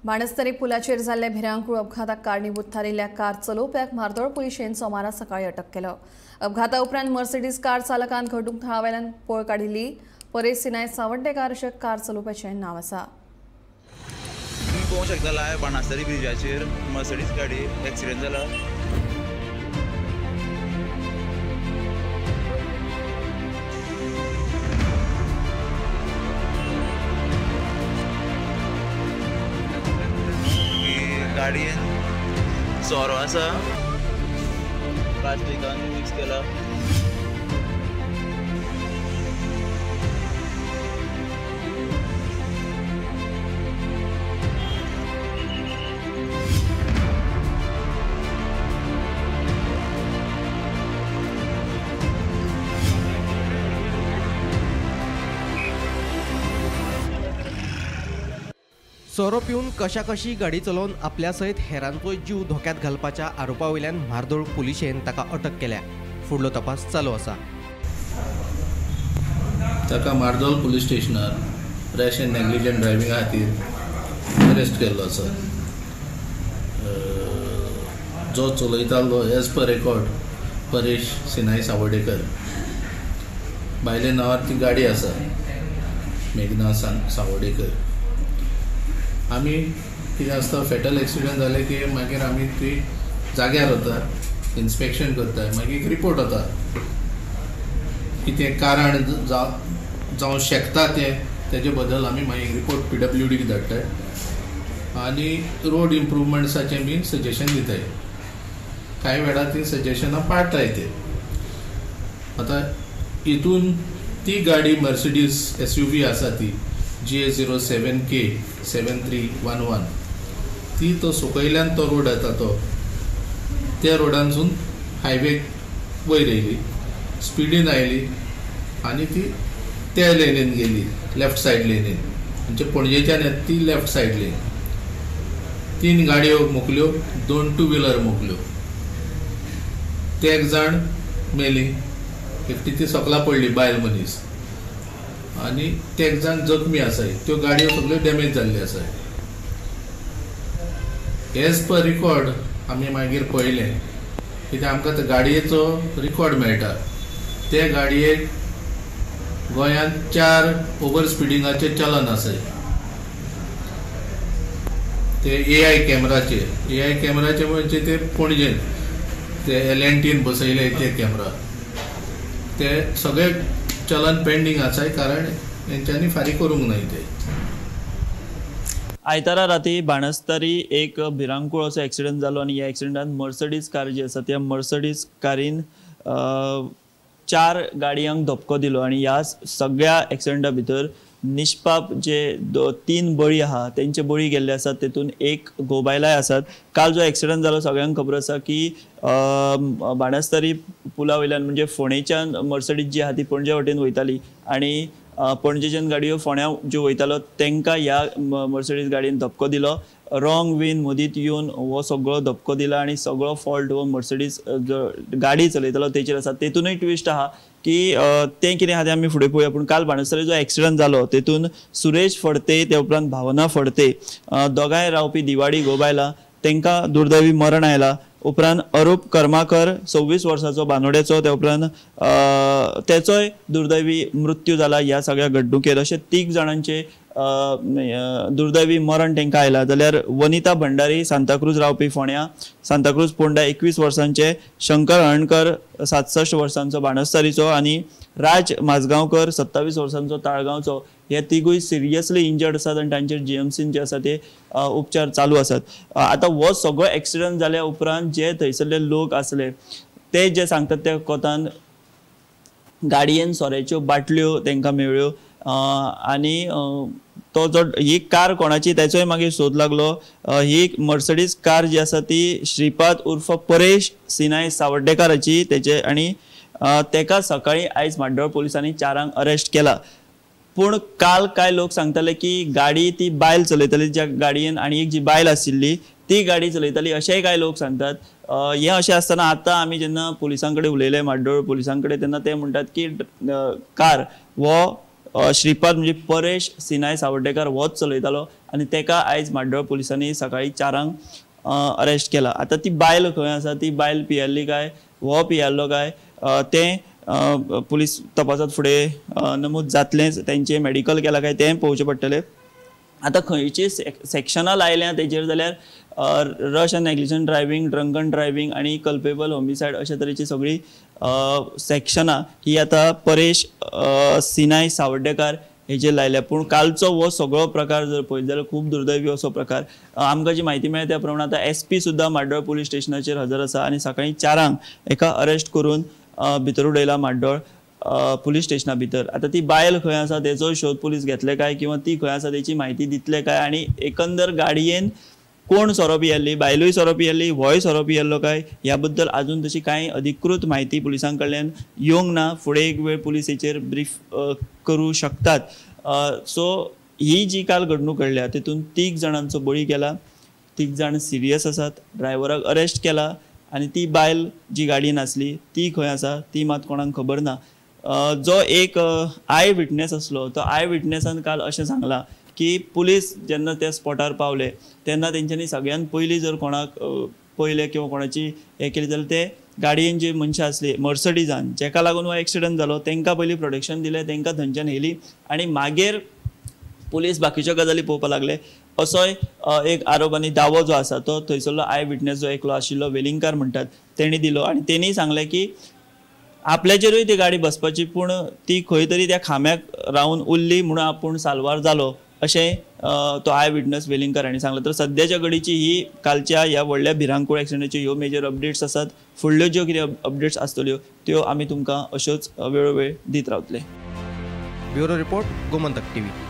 बाणस्तारी पुलाचेर जाल्ल्या भिरांकूळ अपघाताक कारणीभूत थारिल्ल्या कार चलोवप्याक म्हार्दोळ पुलिशेन सोमारा सकाळी अटक केलो। अपघाता उपरांत मर्सिडीज कार चालकान घडणूक थळावेल्यान पळ काडिल्ली। परेश सिनाय सावड्डेकार अशें कार चलोवप्याचें नांव आसा। तुम्ही पळोवंक शकता बाणस्तारी ब्रिजाचेर मर्सिडीज गाडी एक्सिडेंट जाला। गाडयेन सोरो आसा, प्लास्टिकान मिक्स केला। सोरो पिवन कशाकशी गाडी चलोवन आपल्या सयत हेरांचो जीव धोक्यात घालपाच्या आरोपा वयल्यान म्हार्दोळ पुलिशेन ताका अटक केल्या। फुडलो तपास चालू आसा। ताका म्हार्दोळ पुलीस स्टेशनार रॅश एंड नेग्लिजंट ड्रायव्हिंगा खातीर अरेस्ट केल्लो आसा। जो चलयतालो एज पर रेकॉर्ड परेश सिनाय सावड्डेकर। बायले नांवार ती गाडी आसा मेघना सावड्डेकर। आमी कितें आसता फॅटल एक्सिडेंट जाले की मागीर आमी ती जाग्यार वता, इन्स्पेक्शन करता, मागीर रिपोर्ट वता कितें कारण जावं शकता तेजे बद्दल आमी मागीर रिपोर्ट PWDक धाडटाय आनी रोड इम्प्रुवमेंट्साचें बी सजेशन दिताय। कांय वेळा ती सजेशनां पाळटाय ते। आतां हितून ती गाडी मर्सिडीज SUV आसा ती GA07K 7311 ती तो सकयल्यान तो रोड येता त्या रोडांसून हायवे वयर येयली, स्पिडीन आयली आनी ती त्या लेनीन गेली, लेफ्ट सायड लेनीन। म्हणजे पणजेच्यान येता ती लेफ्ट सायड लेन। 3 गाडयो मोकल्यो, 2 टू व्हिलर मोकल्यो। ते एक जाण मेली, एकटी ती सकला पडली बायल मनीस आनी ते एक जाण जखमी आसाय। त्यो गाडयो सगळ्यो डॅमेज जाल्ल्यो आसाय। एज पर रिकॉर्ड आमी मागीर पळयलें कित्याक आमकां त्या गाडयेचो रिकॉर्ड मेळटा। ते गाडयेक गोंयांत 4 ओवर स्पिडींगाचे चलन आसाय। ते AI कॅमेराचे म्हणजे ते पणजेन ते L&Tन बसयले ते कॅमेरा, ते सगळे चलन पेंडिंग आसाय कारण हेंच्यांनी फारीक करूंक नाय ते। आयतारा राती बाणस्तारी एक भिरांकूळ असो एक्सिडेंट जालो आनी ह्या एक्सिडेंटान मर्सिडीज कार जी आसा त्या मर्सिडीज कारीन 4 गाडयांक धपको दिलो आनी ह्या सगळ्या एक्सिडेंटा भितर निष्पाप जे 3 बळी आहा तेंचे बळी गेल्ले आसात, तेतून एक घोबायलाय आसात। काल जो एक्सिडेंट जालो सगळ्यांक खबर आसा की बाणस्तारी पुला वयल्यान म्हणजे फोंडेच्यान मर्सिडीज जी आहा ती पणजे वटेन वयताली आनी पणजेच्यान गाडयो फोंड्या ज्यो वयतालो तांकां ह्या मर्सिडीज गाडयेन धपको दिलो। रॉंग वेन मदींत येवन हो सगळो धपको दिला आनी सगळो फॉल्ट हो मर्सिडीज गाडी चलयतालो तेचेर आसा। तेतूनय ट्विस्ट आहा की तें कितें आहा तें आमी फुडें पळोवया। पूण काल बाणस्तारी जो एक्सिडेंट जालो तेतून सुरेश फडते ते उपरांत भावना फडते दोगांय रावपी दिवाडी गोबायला तांकां दुर्दैवी मरण आयला। उपरांत अरूप कर्माकर 26 वर्साचो बानोड्याचो, त्या उपरांत तेचोय दुर्दैवी मृत्यू जाला ह्या सगळ्या घडणुकेर। अशे 3 जाणांचे दुर्दैवी मरण तांकां आयला। जाल्यार वनिता भंडारी सांताक्रूज रावपी फोंड्या, सांताक्रूज पोंडा 21 वर्सांचे, शंकर हळणकर 67 वर्सांचो बाणस्तारीचो आनी राज माजगांवकर 27 वर्सांचो ताळगांवचो हे 3गुय सिरियसली इंजर्ड आसात आनी तांचेर GMCन जे आसा ते उपचार चालू आसात। आतां हो सगळो एक्सिडेंट जाल्या उपरांत जे थंयसरले लोक आसले ते जे सांगतात त्या कोतान गाडयेन सोऱ्याच्यो बाटल्यो तांकां मेळ्ळ्यो आनी तो जो ही कार कोणाची त्याचोय मागीर सोद लागलो। ही मर्सिडीज कार जी आसा ती श्रीपाद उर्फ परेश सिनाय सावड्डेकाराची तेचे आनी तेका सकाळी आयज म्हाड्डोळ पुलिसांनी 4 अरेस्ट केला। पूण काल काय लोक सांगताले की गाडी ती बायल चलयताली, ज्या गाडयेन आनी एक जी बायल आशिल्ली ती गाडी चलयताली अशेंय काय लोक सांगतात। हे अशें आसतना आतां आमी जेन्ना पुलिसां कडेन उलयले म्हाड्डोळ पुलिसां कडेन तेन्ना ते म्हणटात की कार वो श्रीपाद म्हणजे परेश सिनाय सावर्डेकार होच चलयतालो आनी तेका आयज म्हाड्डोळ पुलिसांनी सकाळी 4 अरेस्ट केला. आतां ती बायल खंय आसा, ती बायल पियेल्ली काय हो पियेल्लो काय तें पुलीस तपासात फुडें नमूद जातलेंच. तेंचें मेडिकल केला काय तें पळोवचें पडटलें. आतां खंयची सेक्शनां लायल्या तेजेर जाल्यार rash and negligent driving, drunken driving आनी कल्पेबल होमिसायड अशा तरेची सगळी सेक्शनां ही आतां परेश सिनाय सावर्डेकार हेजेर लायल्या. पूण कालचो हो सगळो प्रकार जर पळयत जाल्यार खूब दुर्दैवी असो प्रकार. आमकां जी म्हायती मेळ्ळ्या त्या प्रमाणे आतां SP सुद्दां म्हाड्डोळ पुलीस स्टेशनाचेर हजर आसा आनी सकाळी 4 एका अरेस्ट करून भितर उडयला म्हाड्डोळ पुलीस स्टेशना भितर. आतां ती बायल खंय आसा तेचो शोध पुलीस घेतले काय किंवा ती खंय आसा तेची म्हायती दितले काय आनी एकंदर गाडयेन कोण सोरो पियेल्ली, बायलूय सोरो पियेल्ली, होय सोरो पियेल्लो काय ह्या बद्दल अजून तशी कांय अधिकृत म्हायती पुलिसां कडल्यान येवंक ना. फुडें एक वेळ पुलीस हेचेर ब्रीफ करूं शकतात. सो ही जी काल घडणूक घडल्या तितून 3 जाणांचो बळी गेला. 3 जाण सिरियस आसात. ड्रायव्हराक अरेस्ट केला आनी ती बायल जी गाडयेन आसली ती खंय आसा ती मात कोणाक खबर ना. जो एक आय विटनेस आसलो तो आय विटनेसान काल अशें सांगलां की पुलीस जेन्ना त्या स्पॉटार पावले तेन्ना तेंच्यांनी सगळ्यान पयलीं जर कोणाक पयले किंवा कोणाची हें केली जाल्यार ते गाडयेन जी मनशां आसली मर्सडीजान जेका लागून हो एक्सिडंट जालो तेंकां पयलीं प्रोटेक्शन दिलें, तेंकां थंयच्यान व्हेली आनी मागीर पुलीस बाकीच्यो गजाली पळोवपाक लागले. असोय एक आरोप आनी दावो जो आसा तो थंयसरलो आय विटनेस जो एकलो आशिल्लो वेलिंगकार म्हणटात तेणी दिलो आनी तेणी सांगलें की आपल्याचेरूय ती गाडी बसपाची पूण ती खंय तरी त्या खांब्याक रावन उरली म्हणून आपूण साल्वार जालो अशें तो आय विटनेस वेलिंगकार हांणी सांगलें. तर सद्याच्या घडीची ही कालच्या ह्या व्हडल्या भिरांकूळ एक्सिडंटाच्यो ह्यो मेजर अपडेट्स आसात. फुडल्यो ज्यो कितें अपडेट्स आसतल्यो त्यो आमी तुमकां अश्योच वेळोवेळ दीत रावतले. Bureau report Gomantak TV.